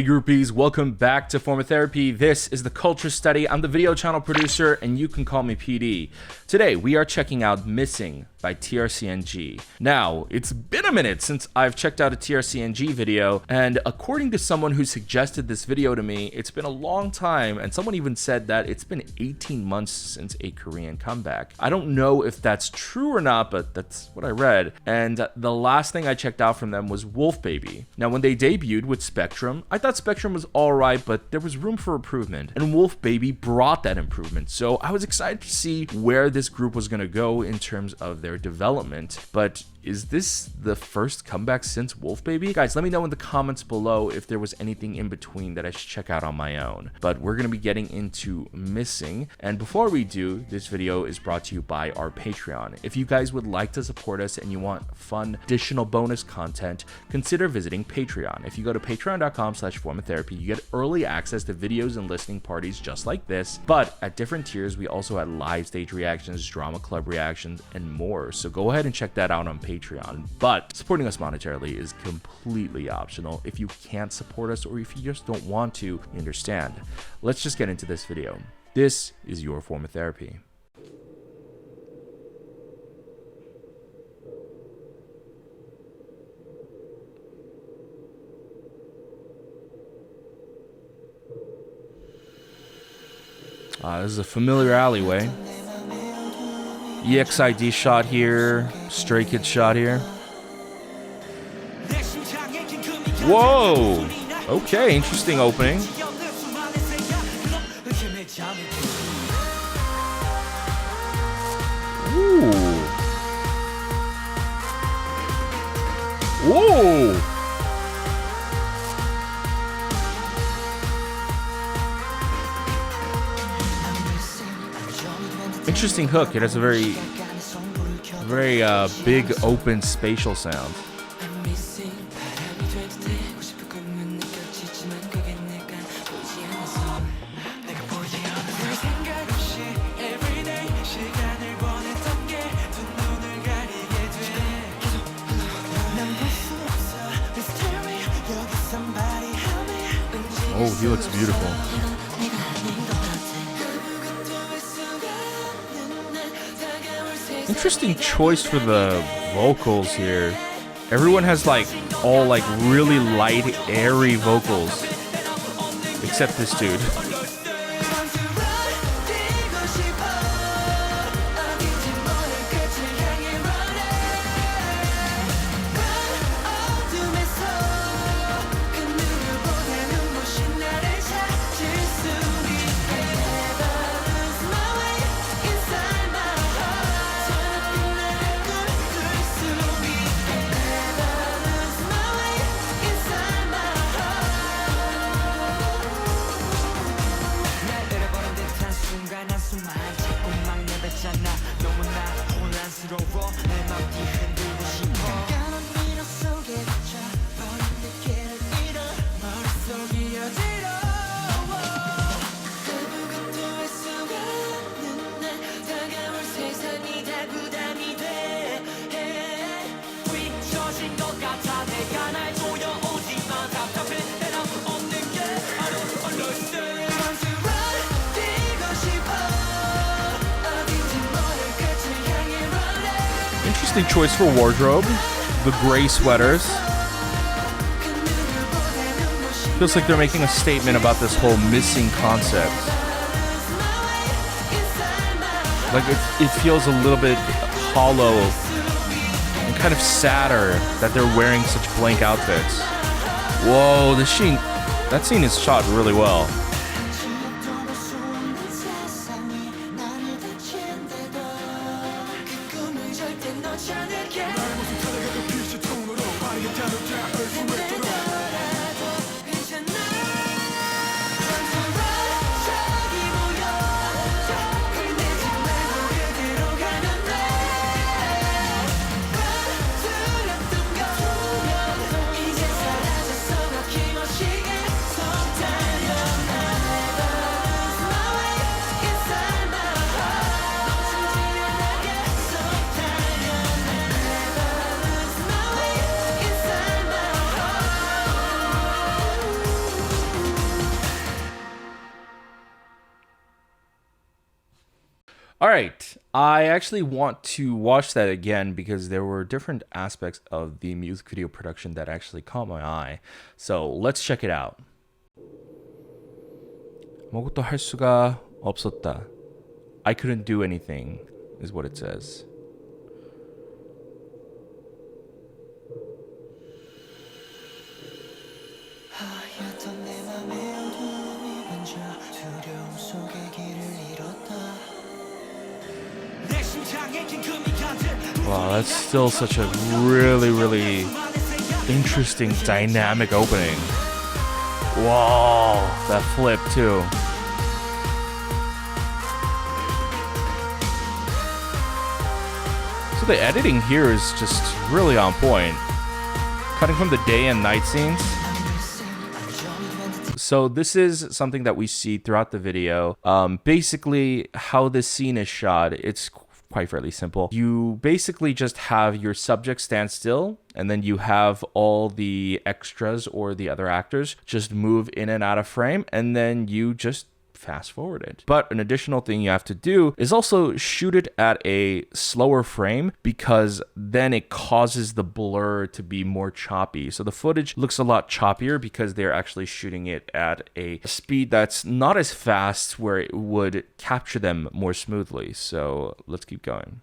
groupies, welcome back to Form of Therapy. This is the Culture Study. I'm the video channel producer, and you can call me PD. Today, we are checking out Missing by TRCNG. Now, it's been a minute since I've checked out a TRCNG video, and according to someone who suggested this video to me, it's been a long time, and someone even said that it's been 18 months since a Korean comeback. I don't know if that's true or not, but that's what I read, and the last thing I checked out from them was Wolf Baby. Now, when they debuted with Spectrum, I thought Spectrum was alright, but there was room for improvement, and Wolf Baby brought that improvement, so I was excited to see where this group was going to go in terms of their development. But is this the first comeback since Wolf Baby? Guys, let me know in the comments below if there was anything in between that I should check out on my own. But we're going to be getting into Missing, and before we do, this video is brought to you by our Patreon. If you guys would like to support us and you want fun additional bonus content, consider visiting Patreon. If you go to patreon.com/formatherapy, you get early access to videos and listening parties just like this, but at different tiers we also had live stage reactions, drama club reactions, and more. So go ahead and check that out on Patreon. But supporting us monetarily is completely optional. If you can't support us or if you just don't want to, we understand. Let's just get into this video. This is your Form of Therapy. This is a familiar alleyway. EXID shot here, Stray Kids shot here. Whoa! Okay, interesting opening. Ooh. Whoa! Interesting hook. It has a very big open spatial sound. Oh, he looks beautiful. Interesting choice for the vocals here. Everyone has all really light, airy vocals, except this dude. Interesting choice for wardrobe. The gray sweaters. Feels like they're making a statement about this whole missing concept. Like it feels a little bit hollow and kind of sadder that they're wearing such blank outfits. Whoa, that scene is shot really well. All right, I actually want to watch that again because there were different aspects of the music video production that actually caught my eye. So let's check it out. 아무것도 할 수가 없었다. I couldn't do anything, is what it says. Wow, that's still such a really, really interesting, dynamic opening. Whoa, that flip too. So the editing here is just really on point. Cutting from the day and night scenes. So this is something that we see throughout the video. Basically, how this scene is shot, it's quite fairly simple. You basically just have your subject stand still, and then you have all the extras or the other actors just move in and out of frame, and then you just fast forward it. But an additional thing you have to do is also shoot it at a slower frame, because then it causes the blur to be more choppy. So the footage looks a lot choppier because they're actually shooting it at a speed that's not as fast, where it would capture them more smoothly. So let's keep going.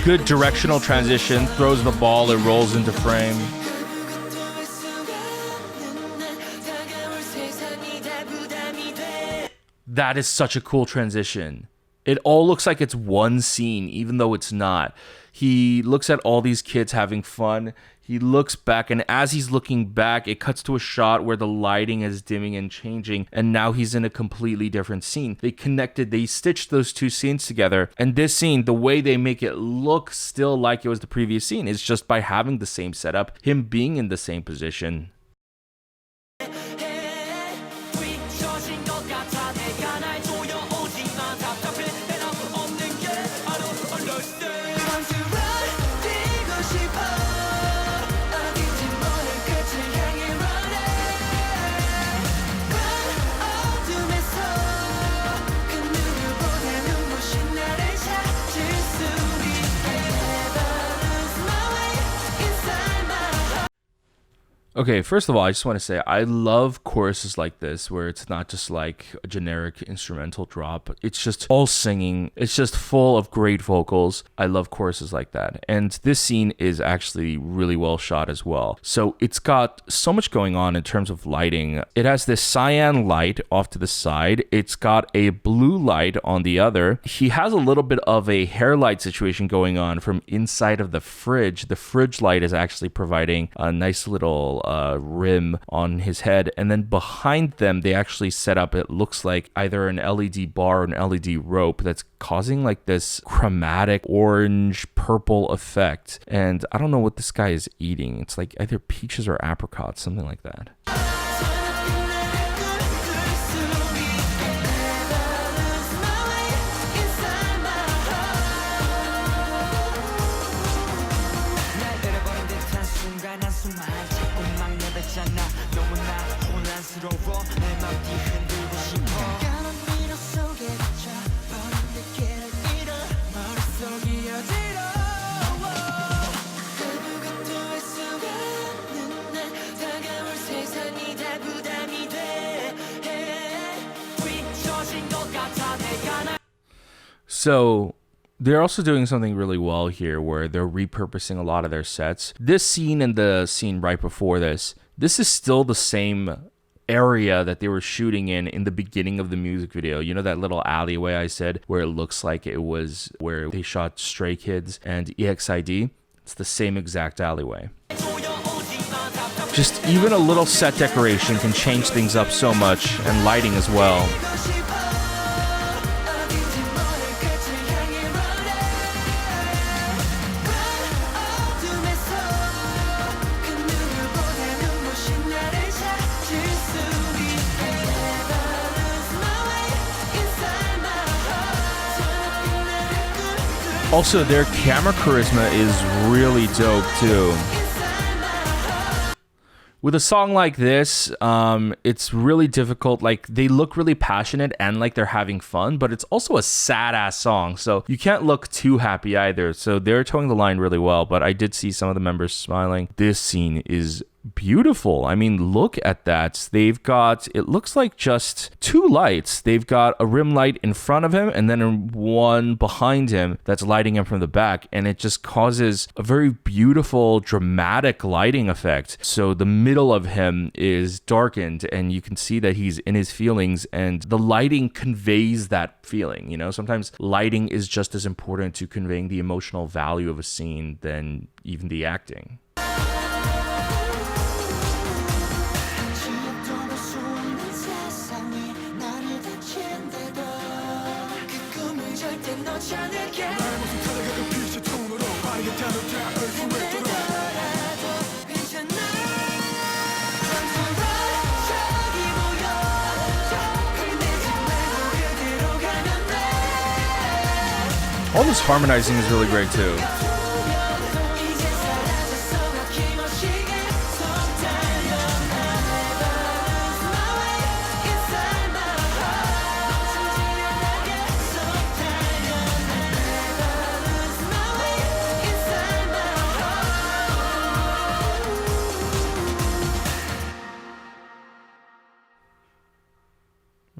Good directional transition, throws the ball, it rolls into frame. That is such a cool transition. It all looks like it's one scene, even though it's not. He looks at all these kids having fun. He looks back, and as he's looking back, it cuts to a shot where the lighting is dimming and changing, and now he's in a completely different scene. They stitched those two scenes together, and this scene, the way they make it look still like it was the previous scene, is just by having the same setup, him being in the same position. Okay, first of all, I just want to say I love choruses like this, where it's not just like a generic instrumental drop. It's just all singing. It's just full of great vocals. I love choruses like that. And this scene is actually really well shot as well. So it's got so much going on in terms of lighting. It has this cyan light off to the side. It's got a blue light on the other. He has a little bit of a hair light situation going on from inside of the fridge. The fridge light is actually providing a nice little rim on his head, and then behind them they actually set up, it looks like either an LED bar or an LED rope that's causing like this chromatic orange purple effect. And I don't know what this guy is eating. It's like either peaches or apricots, something like that. So they're also doing something really well here, where they're repurposing a lot of their sets. This scene and the scene right before this is still the same area that they were shooting in the beginning of the music video. You know that little alleyway I said, where it looks like it was where they shot Stray Kids and EXID? It's the same exact alleyway. Just even a little set decoration can change things up so much, and lighting as well. Also, their camera charisma is really dope too. With a song like this, it's really difficult. Like, they look really passionate and like they're having fun, but it's also a sad ass song, so you can't look too happy either. So they're towing the line really well, but I did see some of the members smiling. This scene is beautiful. I mean, look at that. They've got, it looks like just two lights. They've got a rim light in front of him and then one behind him that's lighting him from the back, and it just causes a very beautiful dramatic lighting effect. So the middle of him is darkened and you can see that he's in his feelings, and the lighting conveys that feeling. You know, sometimes lighting is just as important to conveying the emotional value of a scene than even the acting. All this harmonizing is really great too.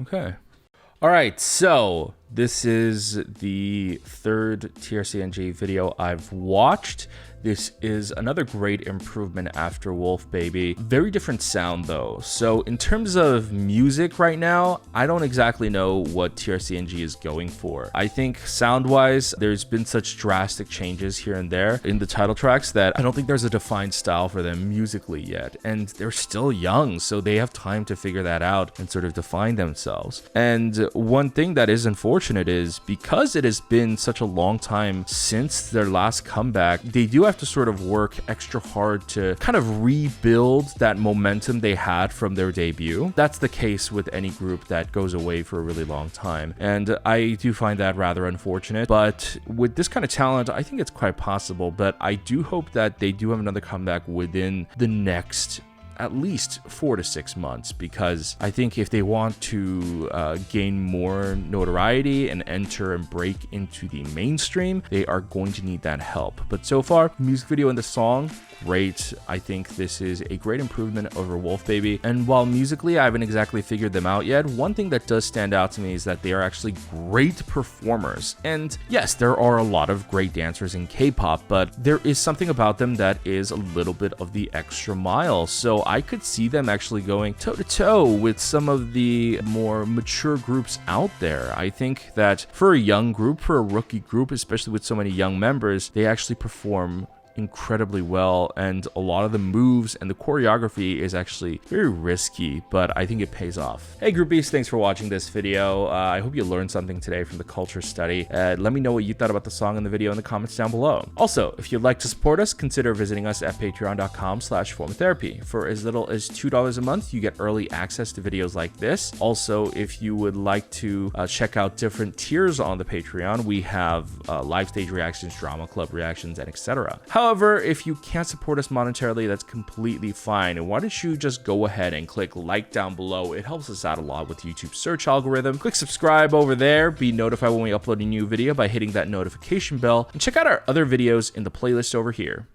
Okay. All right, so this is the third TRCNG video I've watched. This is another great improvement after Wolf Baby. Very different sound though. So in terms of music right now, I don't exactly know what TRCNG is going for. I think sound-wise, there's been such drastic changes here and there in the title tracks that I don't think there's a defined style for them musically yet. And they're still young, so they have time to figure that out and sort of define themselves. And one thing that is unfortunate is because it has been such a long time since their last comeback, they do have to sort of work extra hard to kind of rebuild that momentum they had from their debut. That's the case with any group that goes away for a really long time, and I do find that rather unfortunate. But with this kind of talent, I think it's quite possible, but I do hope that they do have another comeback within the next at least 4 to 6 months, because I think if they want to gain more notoriety and enter and break into the mainstream, they are going to need that help. But so far, music video and the song, great. I think this is a great improvement over Wolf Baby. And while musically I haven't exactly figured them out yet, one thing that does stand out to me is that they are actually great performers. And yes, there are a lot of great dancers in K-pop, but there is something about them that is a little bit of the extra mile. So I could see them actually going toe-to-toe with some of the more mature groups out there. I think that for a young group, for a rookie group, especially with so many young members, they actually perform incredibly well, and a lot of the moves and the choreography is actually very risky, but I think it pays off. Hey groupies, thanks for watching this video. I hope you learned something today from the culture study. Let me know what you thought about the song and the video in the comments down below. Also, if you'd like to support us, consider visiting us at patreon.com/formatherapy. For as little as $2 a month, you get early access to videos like this. Also, if you would like to check out different tiers on the Patreon, we have live stage reactions, drama club reactions, and etc. However, if you can't support us monetarily, that's completely fine. And why don't you just go ahead and click like down below? It helps us out a lot with YouTube's search algorithm. Click subscribe over there. Be notified when we upload a new video by hitting that notification bell. And check out our other videos in the playlist over here.